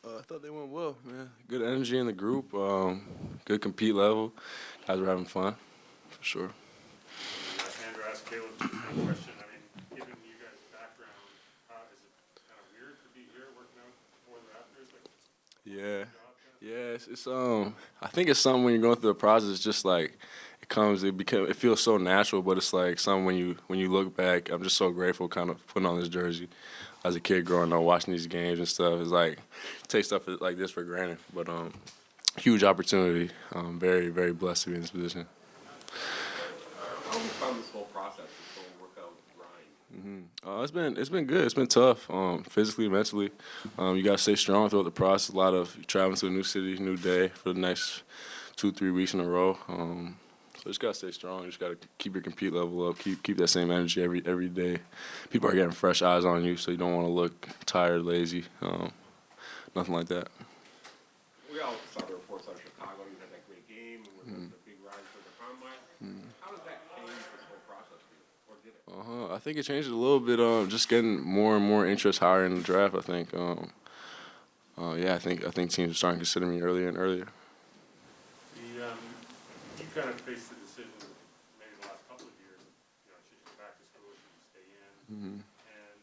I thought they went well, man. Good energy in the group. Good compete level. Guys were having fun, for sure. Andrew asked Caleb the same question. I mean, given you guys' background, how is it kind of weird to be here working out for the Raptors? Like, Yeah, job kind of? yeah. I think it's something when you're going through the process. It's just like it feels so natural, but it's like something when you look back. I'm just so grateful, kind of putting on this jersey as a kid growing up, watching these games and stuff. It's like take stuff like this for granted, but huge opportunity. Very very blessed to be in this position. How have you found this whole process, this whole workout grind? It's been good. It's been tough, physically, mentally. You gotta stay strong throughout the process. A lot of traveling to a new city, new day for the next 2-3 weeks in a row. So just gotta stay strong. You just gotta keep your compete level up. Keep that same energy every day. People are getting fresh eyes on you, so you don't want to look tired, lazy, nothing like that. We all saw the reports out of Chicago. You had that great game and with the big rise for the combine. How does that change this whole process for you, or did it? I think it changed a little bit. Just getting more and more interest higher in the draft. I think. Yeah, I think teams are starting to consider me earlier and earlier. You kind of faced the decision maybe the last couple of years. Should you go back to school? Should you stay in? And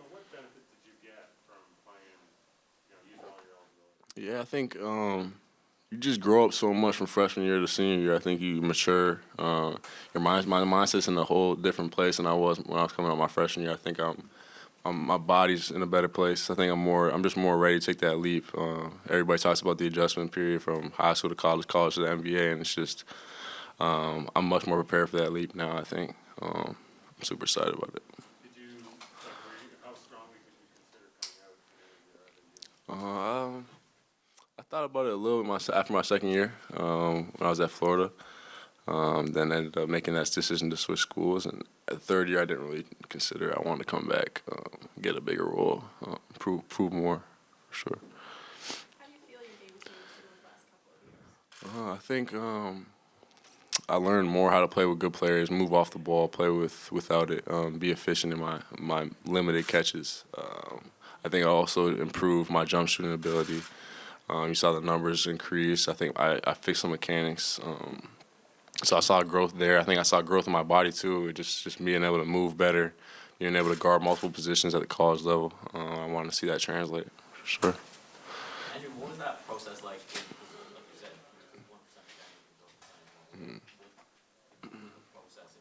what benefit did you get from playing? Using all your eligibility. Yeah, I think you just grow up so much from freshman year to senior year. I think you mature. My mindset's in a whole different place than I was when I was coming out my freshman year. I think my body's in a better place. I think I'm just more ready to take that leap. Everybody talks about the adjustment period from high school to college to the NBA, and it's just I'm much more prepared for that leap now. I think I'm super excited about it. Did you how strongly did you consider coming out in your other year? I thought about it a little bit after my second year when I was at Florida. Then ended up making that decision to switch schools. And at the third year, I didn't really consider it. I wanted to come back, get a bigger role, prove more, for sure. How do you feel your game changed in those last couple of years? I think I learned more how to play with good players, move off the ball, play without it, be efficient in my limited catches. I think I also improved my jump shooting ability. You saw the numbers increase. I think I fixed some mechanics. So I saw growth there. I think I saw growth in my body too. Just being able to move better, being able to guard multiple positions at the college level. I wanted to see that translate for sure. Andrew, what was that process like? Like you said, 1% advantage. Process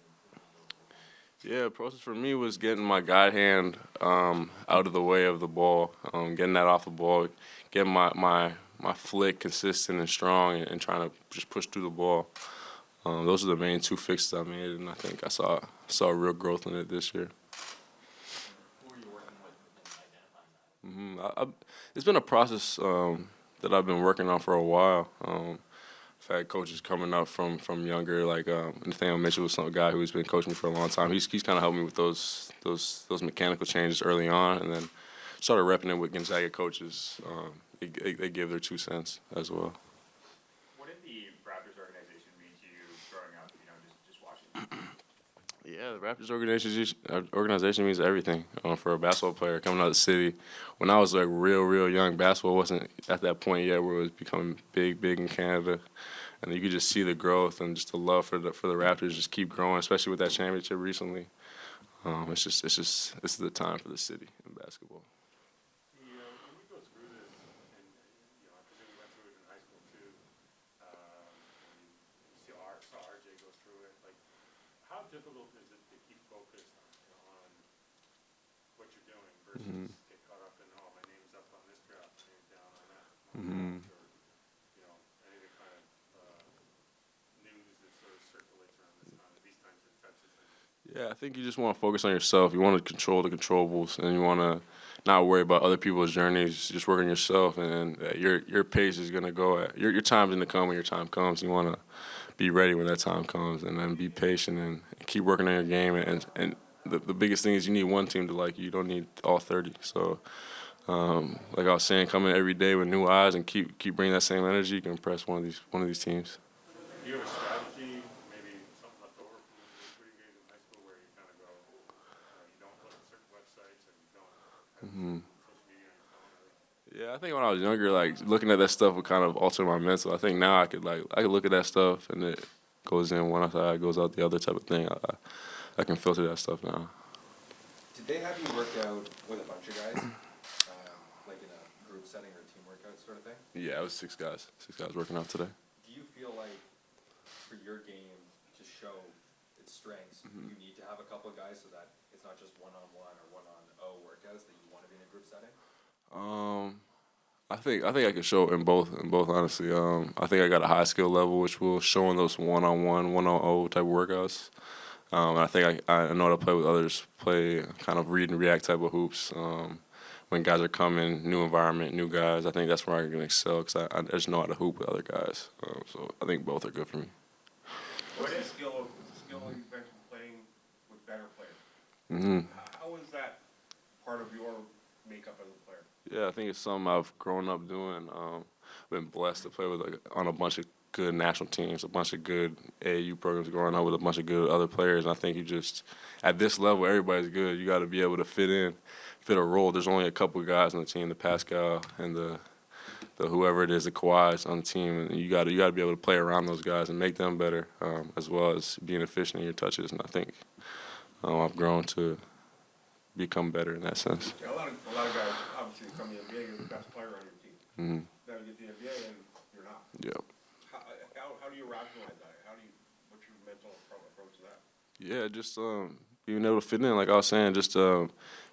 and Yeah, the process for me was getting my guide hand out of the way of the ball, getting that off the ball, getting my flick consistent and strong, and trying to just push through the ball. Those are the main two fixes I made, and I think I saw real growth in it this year. who were you working with in identifying that? It's been a process that I've been working on for a while. I've had coaches coming up from younger, like Nathaniel Mitchell was some guy who's been coaching me for a long time. He's kind of helped me with those mechanical changes early on, and then started repping it with Gonzaga coaches. They give their 2 cents as well. What did the Raptors organization mean to you growing up? Just watching. Yeah, the Raptors organization means everything for a basketball player coming out of the city. When I was like real young, basketball wasn't at that point yet where it was becoming big in Canada, and you could just see the growth and just the love for the Raptors just keep growing, especially with that championship recently. It's just this is the time for the city in basketball. When you go through this, and I presume you went through it in high school too, and you saw RJ go through it. Like, how difficult is it to keep focused on what you're doing versus get caught up in, oh, my name's up on this draft, my name's down on that, or any of the kind of news that sort of circulates around these times of types of things. Yeah, I think you just want to focus on yourself. You want to control the controllables, and you want to not worry about other people's journeys. Just work on yourself, and your pace is gonna go at your time's gonna come when your time comes. You want to be ready when that time comes, and then be patient and keep working on your game. And the biggest thing is you need one team to like you. You don't need all 30. So, like I was saying, come in every day with new eyes and keep bringing that same energy. You can impress one of these teams. Do you have a strategy, maybe something left over from when you were shooting games in high school, where you kind of go, you don't look at certain websites and you don't have social media on your phone? Yeah, I think when I was younger, like looking at that stuff would kind of alter my mental. I think now I could look at that stuff and it goes in one side, goes out the other type of thing. I can filter that stuff now. Did they have you work out with a bunch of guys, like in a group setting or a team workout sort of thing? Yeah, it was six guys working out today. Do you feel like for your game to show its strengths, you need to have a couple of guys so that it's not just one-on-one or one-on-o workouts that you want to be in a group setting? I think I can show in both honestly. I think I got a high skill level which will show in those one-on-one, one-on-o type of workouts. And I think I know how to play with others, play kind of read and react type of hoops. When guys are coming, new environment, new guys, I think that's where I can excel because I just know how to hoop with other guys. So I think both are good for me. What is skill you've mentioned playing with better players? Hmm. How is that part of your makeup as a player? Yeah, I think it's something I've grown up doing. Been blessed to play with on a bunch of good national teams, a bunch of good AAU programs growing up with a bunch of good other players. And I think you just, at this level, everybody's good. You got to be able to fit a role. There's only a couple of guys on the team, the Pascal and the whoever it is, the Kawhis on the team, and you got to be able to play around those guys and make them better, as well as being efficient in your touches. And I think I've grown to become better in that sense. Yeah, a lot of guys obviously come to the NBA, you're the best player on your team. Mm-hmm. Then you get to the NBA and you're not. Yeah. How do you rationalize that? What's your mental approach to that? Yeah, just being able to fit in, like I was saying, just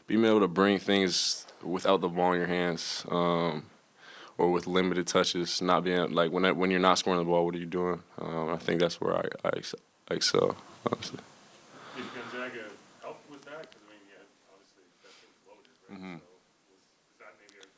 being able to bring things without the ball in your hands, or with limited touches, not being like when you're not scoring the ball, what are you doing? I think that's where I excel, honestly. Did Gonzaga help with that? Because, I mean, yeah, obviously that team's loaded, right? Mhm. So is that maybe a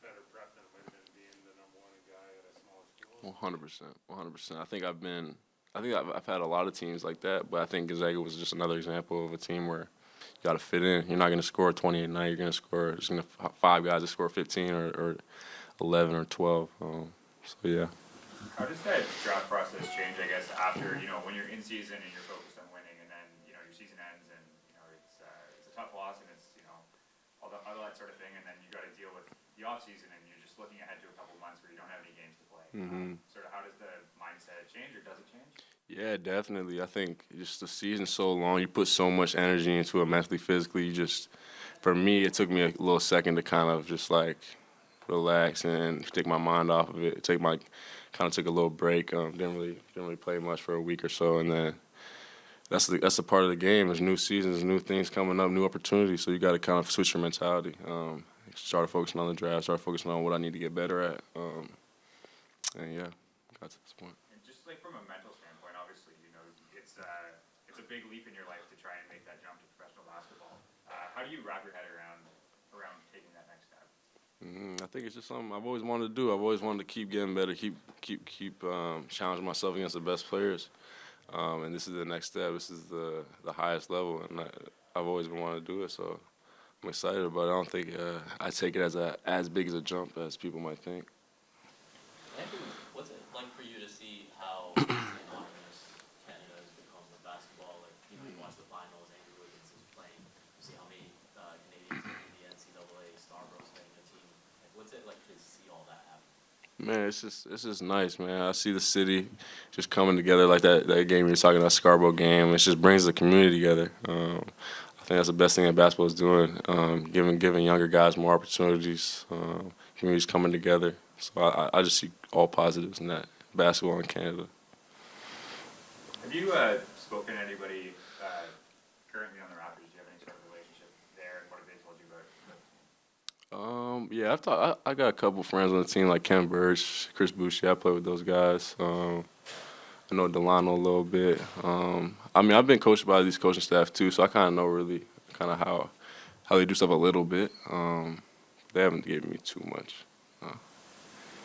better prep than it might have been being the number one guy at a smaller school? 100%. I think I've had a lot of teams like that, but I think Gonzaga was just another example of a team where you got to fit in. You're not going to score 20 a night. You're going to score just going to five guys that score 15 or 11 or 12. So yeah. How does that draft process change, I guess, after, when you're in season and you're focused on winning, and then, your season ends and, it's a tough loss and it's, all that sort of thing, and then you got to deal with the off season and you're just looking ahead to a couple months where you don't have any games to play. Mhm. Sort of how does the mindset change, or does it change? Yeah, definitely. I think just the season's so long. You put so much energy into it mentally, physically. For me, it took me a little second to kind of just like relax and take my mind off of it. Took a little break. Didn't really play much for a week or so, and then that's the part of the game. There's new seasons, new things coming up, new opportunities. So you got to kind of switch your mentality. Start focusing on the draft. Start focusing on what I need to get better at. And yeah, got to this point. And just like from a mental standpoint, obviously, it's a big leap in your life to try and make that jump to professional basketball. How do you wrap your head around taking that next step? I think it's just something I've always wanted to do. I've always wanted to keep getting better, keep challenging myself against the best players. And this is the next step. This is the highest level, and I've always been wanting to do it. So I'm excited about it. I don't think I take it as big as a jump as people might think. Andrew, what's it like for you to see how autonomous Canada has become with basketball? Like, you watch the finals, Andrew Wiggins is playing. You see how many Canadians are in the NCAA, Scarborough's playing a team. Like, what's it like to see all that happen? Man, it's just nice, man. I see the city just coming together like that game you're talking about, Scarborough game. It just brings the community together. I think that's the best thing that basketball is doing, giving younger guys more opportunities, communities coming together. So I just see all positives in that, basketball in Canada. Have you spoken to anybody currently on the Raptors? Do you have any sort of relationship there, and what have they told you about it? Yeah, I got a couple friends on the team like Ken Burch, Chris Boucher. I play with those guys. I know Delano a little bit. I've been coached by these coaching staff too, so I kind of know really kind of how they do stuff a little bit. They haven't given me too much.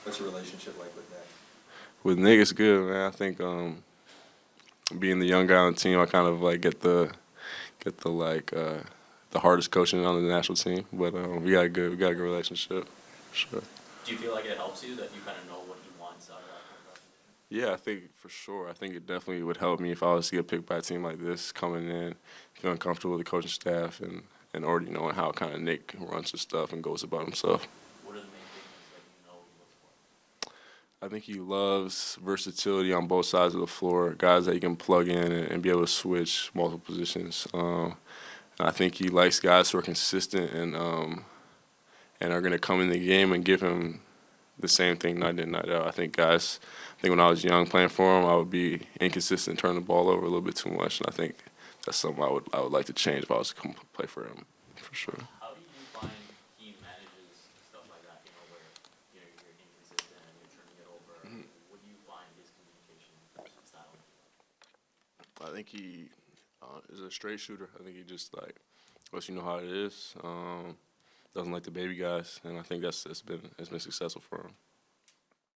What's your relationship like with Nick? With Nick, it's good, man. I think being the young guy on the team, I kind of like get the hardest coaching on the national team. But we got a good relationship, for sure. Do you feel like it helps you that you kind of know what he wants out of that competition? Yeah, I think for sure. I think it definitely would help me if I was to get picked by a team like this, coming in, feeling comfortable with the coaching staff, and already knowing how kind of Nick runs his stuff and goes about himself. What are the main I think he loves versatility on both sides of the floor, guys that he can plug in and be able to switch multiple positions. I think he likes guys who are consistent and are going to come in the game and give him the same thing night in, night out. I think when I was young playing for him, I would be inconsistent, turn the ball over a little bit too much, and I think that's something I would like to change if I was to come play for him, for sure. How do you find he manages stuff like that, where, you're inconsistent and you're turning it over? What do you find his communication style? I think he is a straight shooter. I think he just lets you know how it is. Doesn't like the baby guys, and I think it's been successful for him.